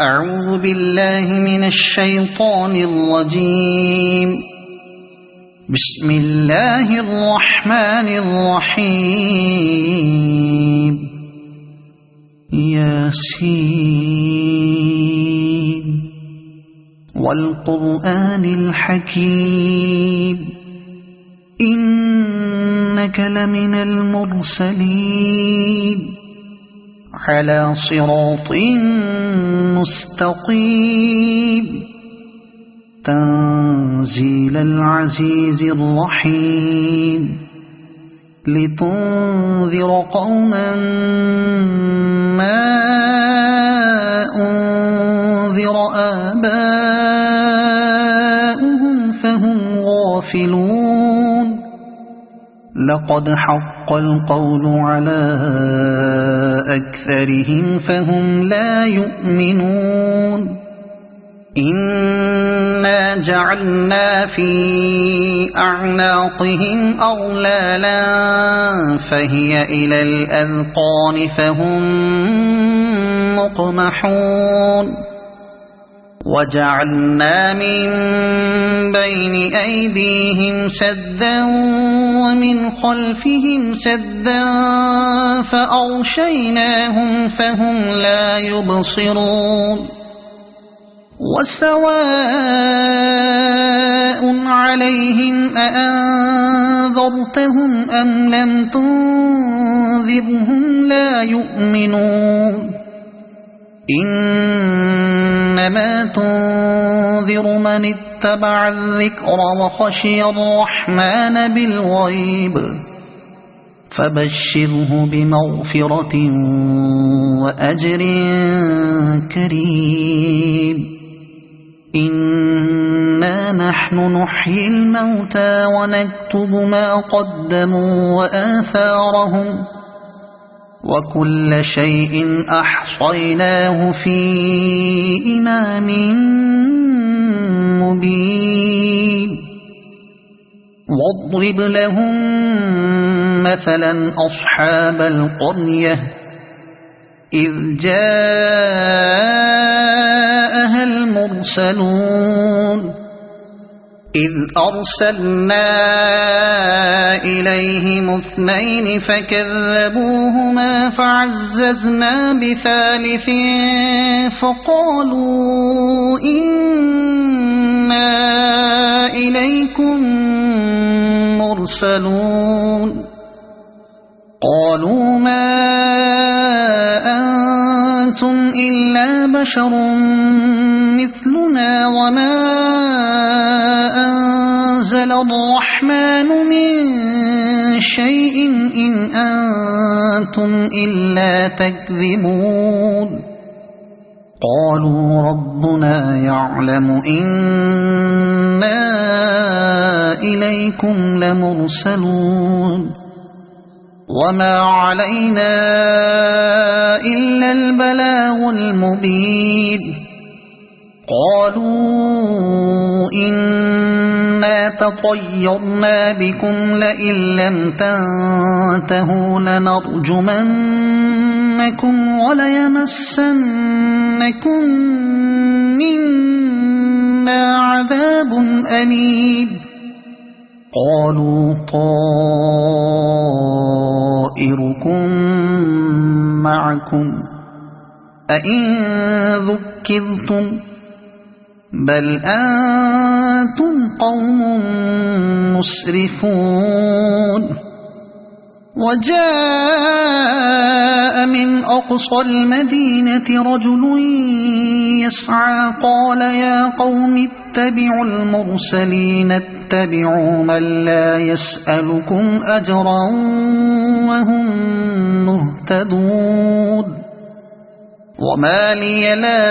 أعوذ بالله من الشيطان الرجيم. بسم الله الرحمن الرحيم. ياسين والقرآن الحكيم إنك لمن المرسلين على صراط مستقيم تنزيل العزيز الرحيم لتنذر قوما ما أنذر آباؤهم فهم غافلون. لقد حق القول على أكثرهم فهم لا يؤمنون. إنا جعلنا في أعناقهم أغلالا فهي إلى الأذقان فهم مقمحون. وجعلنا من بين أيديهم سدا ومن خلفهم سدا فأغشيناهم فهم لا يبصرون. وسواء عليهم أأنذرتهم أم لم تنذرهم لا يؤمنون. إنما تنذر من اتبع الذكر وخشي الرحمن بالغيب فبشره بمغفرة وأجر كريم. إنا نحن نحيي الموتى ونكتب ما قدموا وآثارهم وكل شيء أحصيناه في إمام مبين. واضرب لهم مثلا أصحاب القرية إذ جاءها المرسلون إذ أرسلنا إليهم اثنين فكذبوهما فعززنا بثالث فقالوا إنا إليكم مرسلون. قالوا ما أنتم إلا بشر مثلنا وما أنزل الرحمن من شيء إن أنتم إلا تكذبون. قالوا ربنا يعلم إنا إليكم لمرسلون وما علينا إلا البلاغ المبين. قالوا إنا تطيرنا بكم لئن لم تنتهوا لنرجمنكم وليمسنكم منا عذاب أليم. قالوا طائركم معكم أئن ذكرتم بل أنتم قوم مسرفون. وجاء من أقصى المدينة رجل يسعى قال يا قوم اتبعوا المرسلين اتبعوا من لا يسألكم أجرا وهم مهتدون. وما لي لا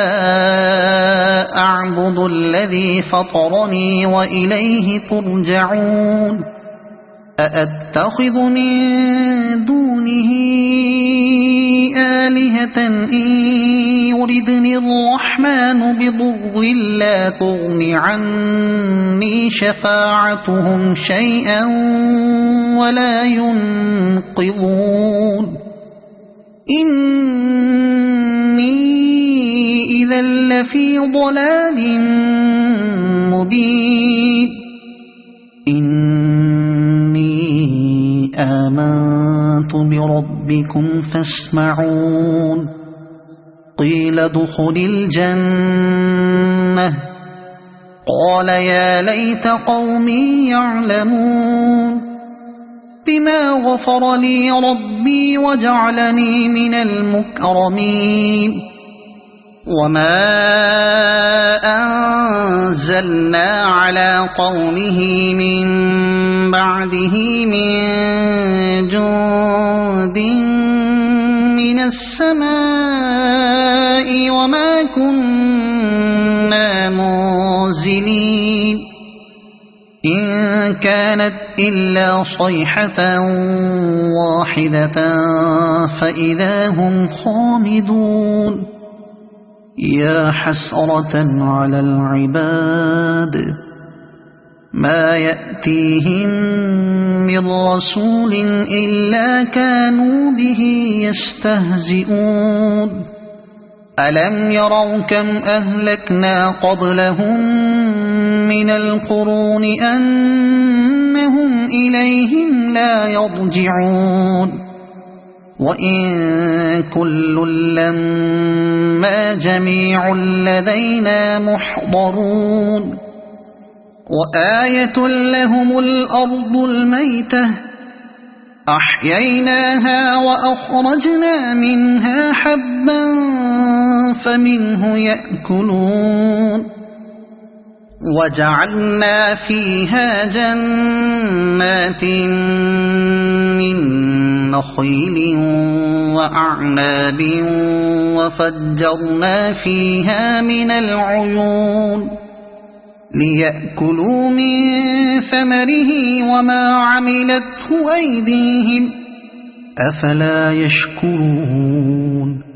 أعبد الذي فطرني وإليه ترجعون. أأتخذ من دونه آلهة إن يردني الرحمن بضر لا تغن عني شفاعتهم شيئا ولا ينقذون. إني إذا لفي ضلال مبين إني آمنت بربكم فاسمعون قيل ادخل الجنة قال يا ليت قومي يعلمون بما غفر لي ربي وجعلني من المكرمين وما أنزلنا على قومه من بعده من جند من السماء وما كنا منزلين إن كانت إلا صيحة واحدة فإذا هم خامدون يا حسرة على العباد ما يأتيهم من رسول إلا كانوا به يستهزئون ألم يروا كم أهلكنا قبلهم من القرون أنهم إليهم لا يرجعون وإن كل لما جميع لدينا محضرون وآية لهم الأرض الميتة أحييناها وأخرجنا منها حبا فمنه يأكلون وجعلنا فيها جنات من نخيل وأعناب وفجرنا فيها من العيون ليأكلوا من ثمره وما عملته أيديهم أفلا يشكرون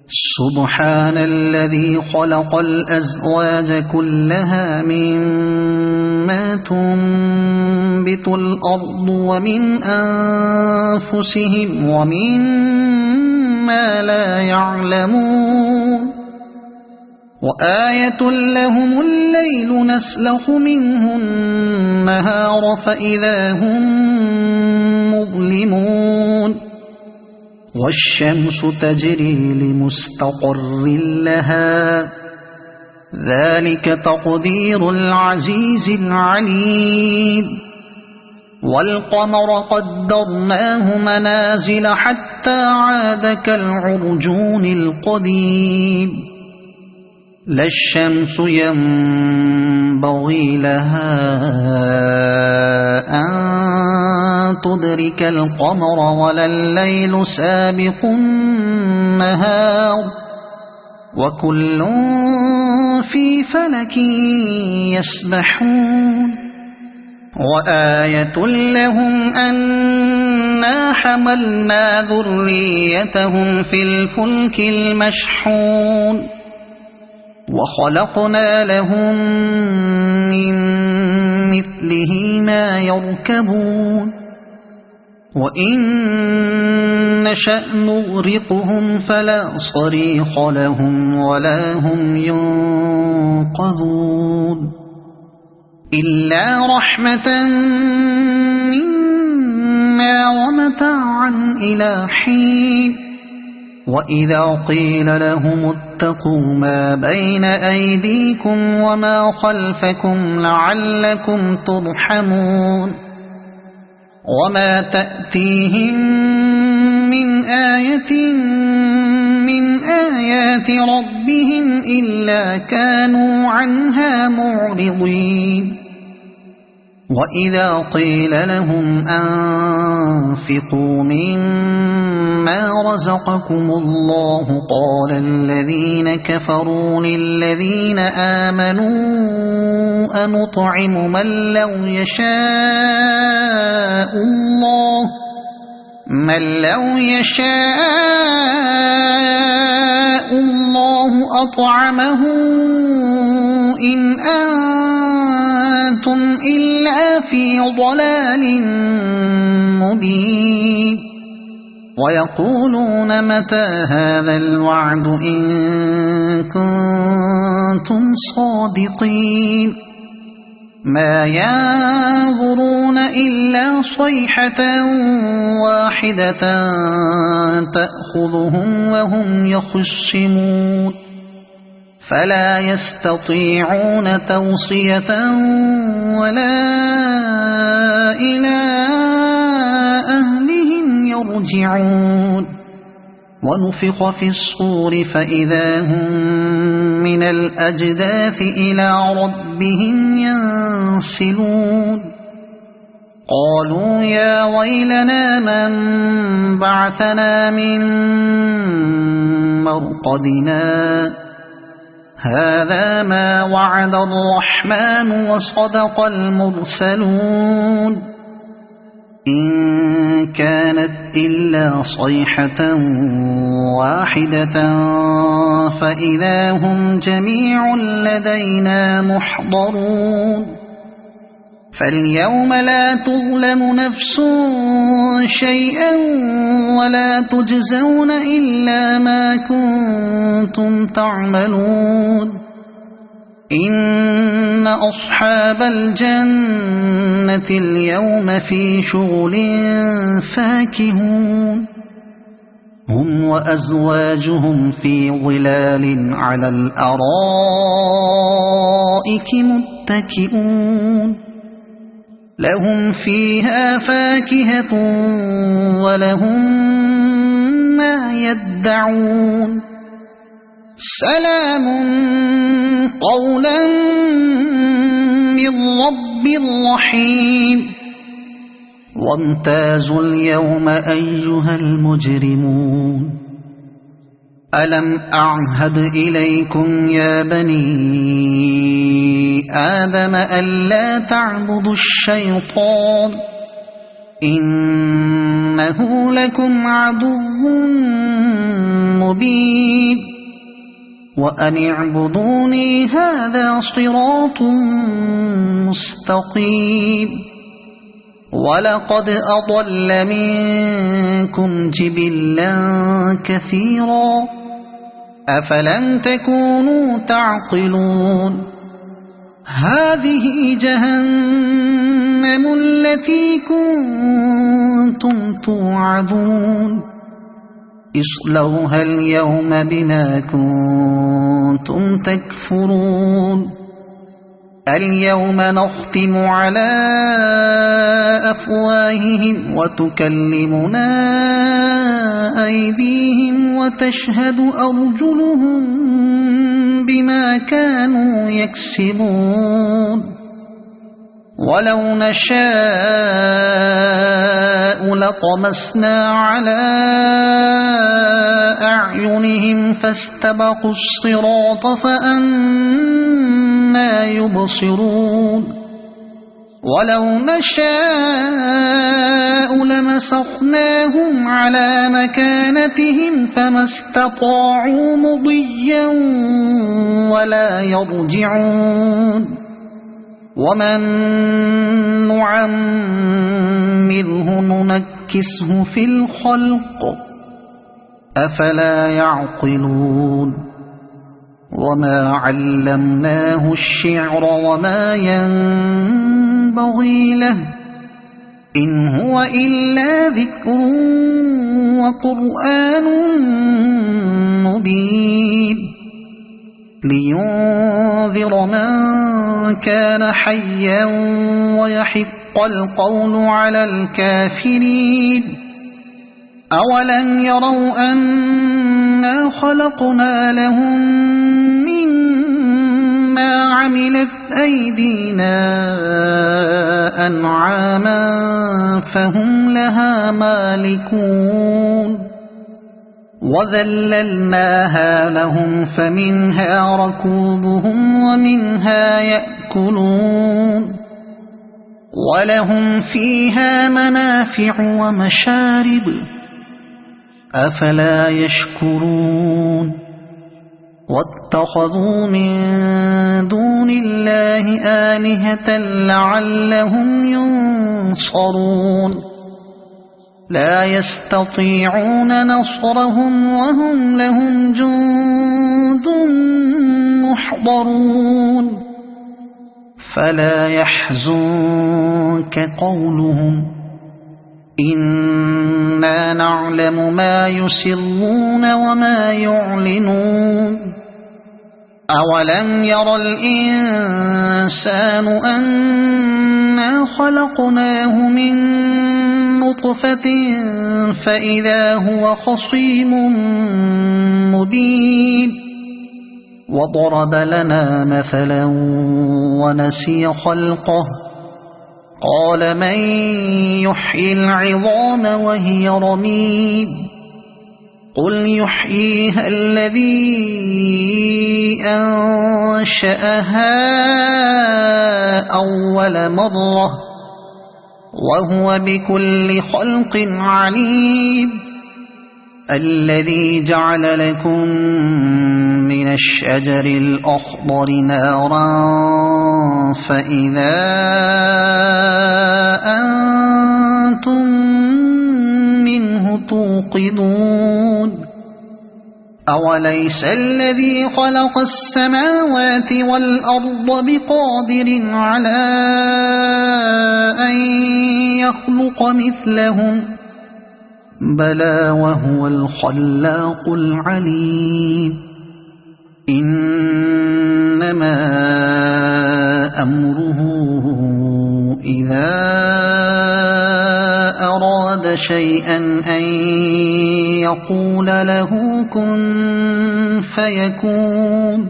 سبحان الذي خلق الأزواج كلها مما تنبت الأرض ومن أنفسهم ومما لا يعلمون وآية لهم الليل نسلخ منه النهار فإذا هم مظلمون والشمس تجري لمستقر لها ذلك تقدير العزيز العليم والقمر قدرناه منازل حتى عاد كالعرجون القديم لا الشمس ينبغي لها أن تدرك القمر ولا الليل سابق النهار وكل في فلك يسبحون وآية لهم أنا حملنا ذريتهم في الفلك المشحون وخلقنا لهم من مثله ما يركبون وإن نشأ نغرقهم فلا صريخ لهم ولا هم ينقذون إلا رحمة منا ومتاعا إلى حين وإذا قيل لهم اتقوا ما بين أيديكم وما خلفكم لعلكم ترحمون وما تأتيهم من آية من آيات ربهم إلا كانوا عنها معرضين وإذا قيل لهم أنفقوا مما رزقكم الله قال الذين كفروا للذين آمنوا أنطعم من لو يشاء الله أطعمه إن أنتم إلا في ضلال مبين ويقولون متى هذا الوعد إن كنتم صادقين ما ينظرون إلا صيحة واحدة تأخذهم وهم يخصمون فلا يستطيعون توصية ولا إلى أهلهم يرجعون ونفخ في الصور فإذا هم من الأجداث إلى ربهم ينسلون قالوا يا ويلنا من بعثنا من مرقدنا هذا ما وعد الرحمن وصدق المرسلون إن كانت إلا صيحة واحدة فإذا هم جميع لدينا محضرون فاليوم لا تظلم نفس شيئا ولا تجزون إلا ما كنتم تعملون إن أصحاب الجنة اليوم في شغل فاكهون هم وأزواجهم في ظلال على الأرائك متكئون لهم فيها فاكهة ولهم ما يدعون سلام قولا من رب رحيم وامتازوا اليوم أيها المجرمون ألم أعهد إليكم يا بني آدم ألا تعبدوا الشيطان إنه لكم عدو مبين وأن اعبدوني هذا صراط مستقيم ولقد أضل منكم جبلا كثيرا أفلم تكونوا تعقلون هذه جهنم التي كنتم توعدون اصلوها اليوم بما كنتم تكفرون اليوم نختم على أفواههم وتكلمنا أيديهم وتشهد أرجلهم بما كانوا يكسبون ولو نشاء لطمسنا على أعينهم فاستبقوا الصراط فأنى يبصرون ولو نشاء لمسخناهم على مكانتهم فما استطاعوا مضيا ولا يرجعون ومن نعمره ننكسه في الخلق أفلا يعقلون وما علمناه الشعر وما ينبغي له إن هو إلا ذكر وقرآن مبين لينذر من كان حيا ويحق القول على الكافرين أولم يروا أنا خلقنا لهم مما عملت أيدينا أنعاما فهم لها مالكون وذللناها لهم فمنها ركوبهم ومنها يأكلون ولهم فيها منافع ومشارب أفلا يشكرون واتخذوا من دون الله آلهة لعلهم ينصرون لا يستطيعون نصرهم وهم لهم جند محضرون فلا يحزنك قولهم إنا نعلم ما يسرون وما يعلنون أولم ير الإنسان أنا خلقناه من نطفة فإذا هو خصيم مبين وضرب لنا مثلا ونسي خلقه قال من يحيي العظام وهي رميم قل يحييها الذي أنشأها أول مرة وهو بكل خلق عليم الذي جعل لكم من الشجر الأخضر نارا فإذا أنتم منه توقدون أوليس الذي خلق السماوات والأرض بقادر على أن يخلق مثلهم بلى وهو الخلاق العليم إنما أمره إذا أراد شيئا أن يقول له كن فيكون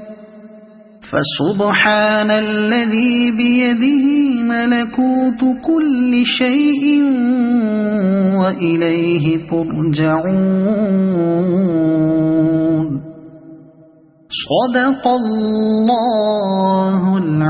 فسبحان الذي بيده ملكوت كل شيء وإليه ترجعون صدق الله العظيم.